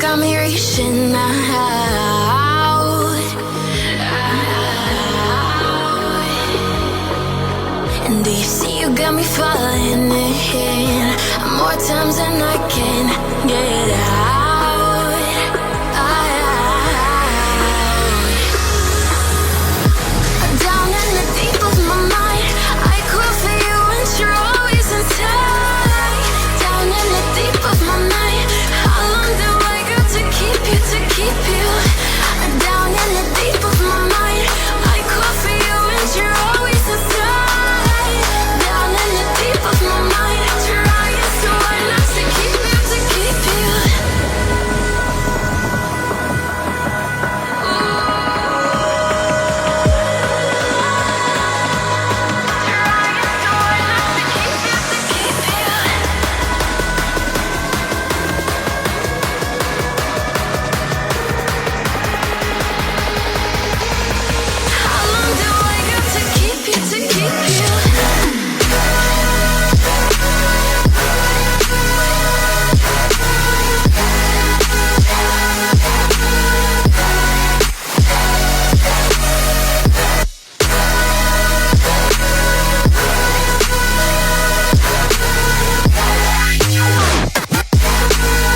got me reaching out. And do you see you got me falling in more times than I can get out. Down in the deep of my mind, I crawl for you and you're always inside. Down in the deep of my mind, how long do I got to keep you, to keep you? Down in the deep of my mind, I crawl for you and you're always inside. Down in the deep of my mind, trying so hard not to keep you, to keep you. How long do I got to keep you, to keep you?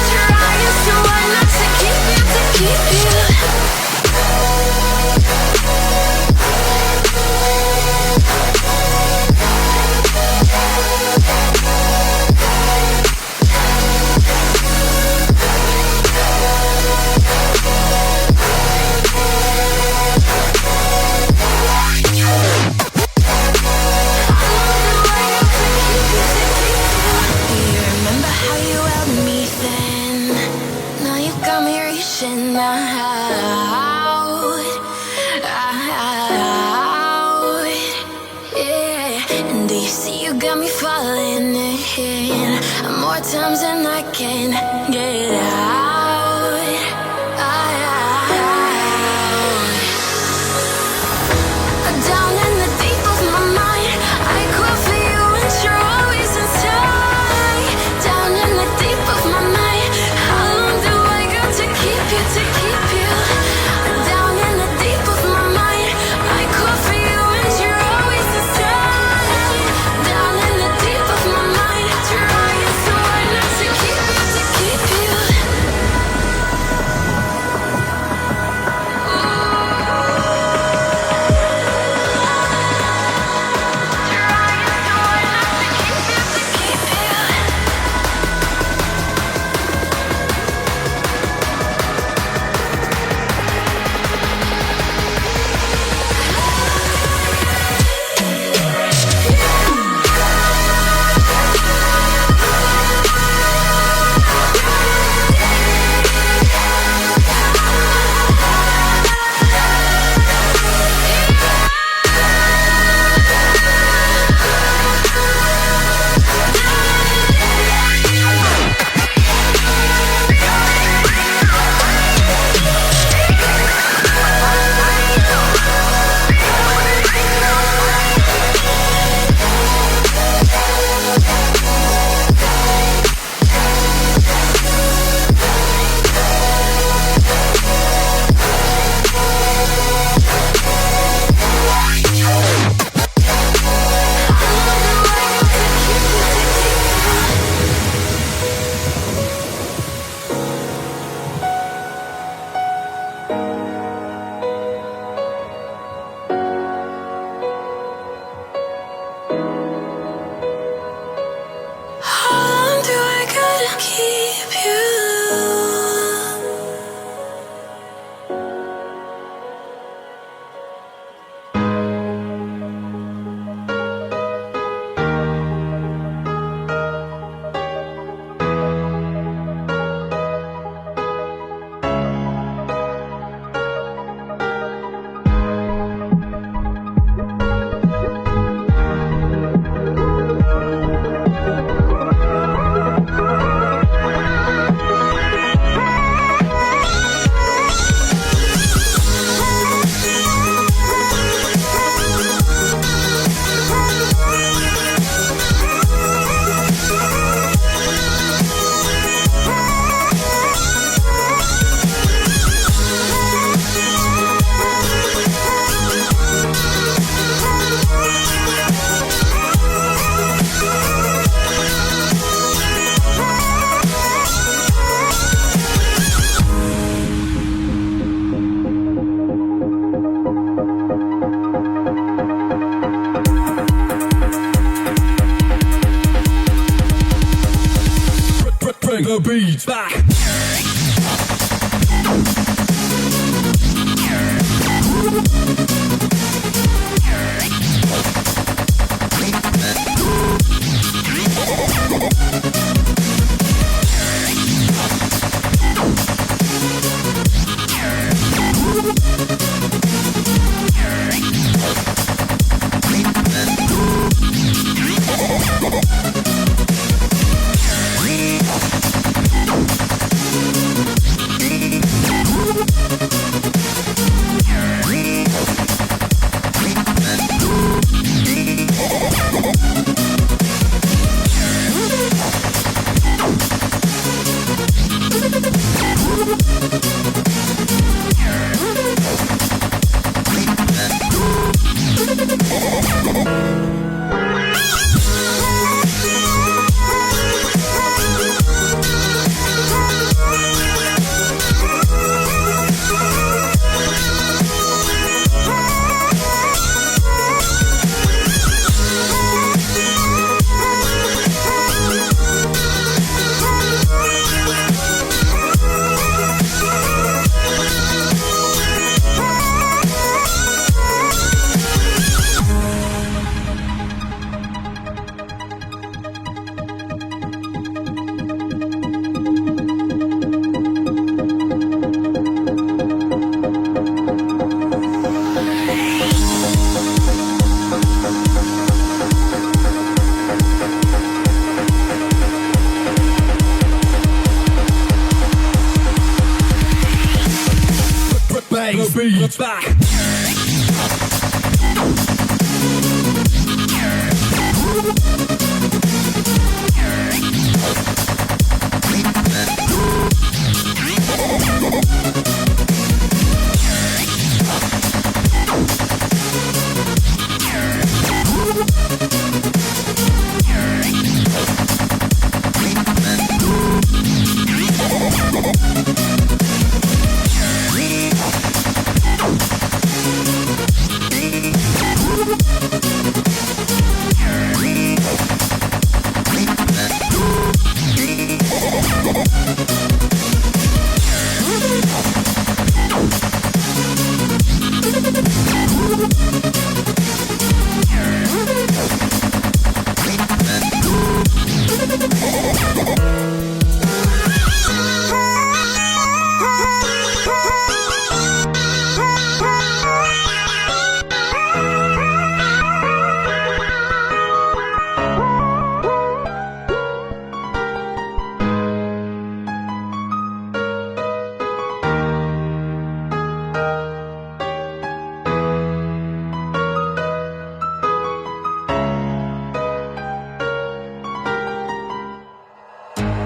Trying so hard not to keep you, to keep you. Do you remember how you held me then? Now you got me reaching out. Yeah. And do you see you got me falling in more times than I can get out. Down in the deep of my mind, I crawl for you and you're always inside. Down in the deep of my mind, how long do I got to keep you, to keep you? Down in the deep of my mind, I crawl for you and you're always inside. Down in the deep of my mind, trying so hard not to keep you, to keep you. back. Beats back.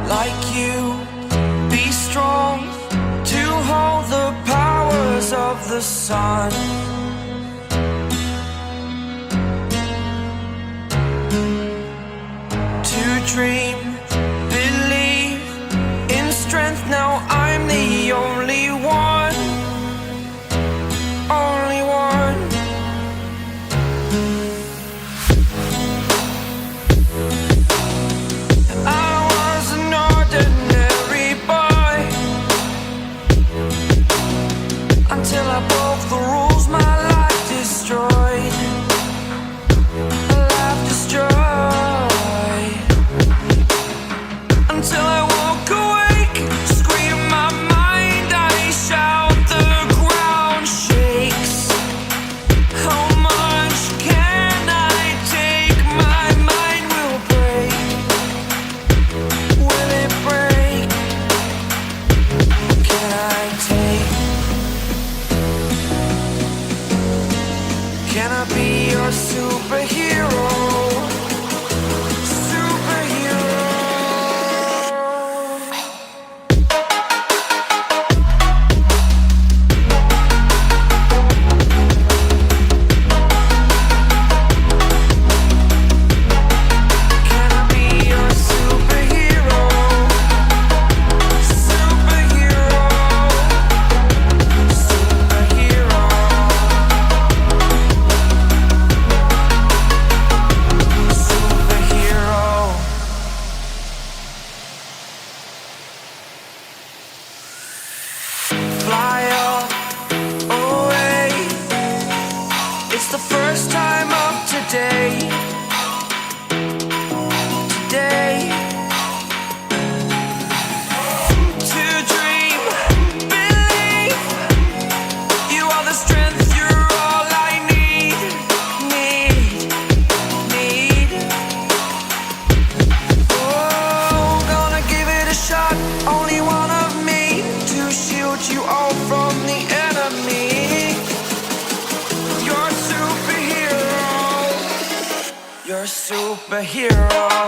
Like you, be strong to hold the powers of the sun. To dream, believe in strength. Now I'm the only one, only one. Until I broke the rules, my life destroyed. Life destroyed. Until I walk awake, scream my mind, I shout, the ground shakes. How much can I take? My mind will break. Will it break? Can I take? Can I be your superhero? Superhero. Can I be your superhero? Superhero. Superhero. only one of me to shield you all from the enemy. You're a superhero. You're a superhero.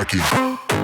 Cracky.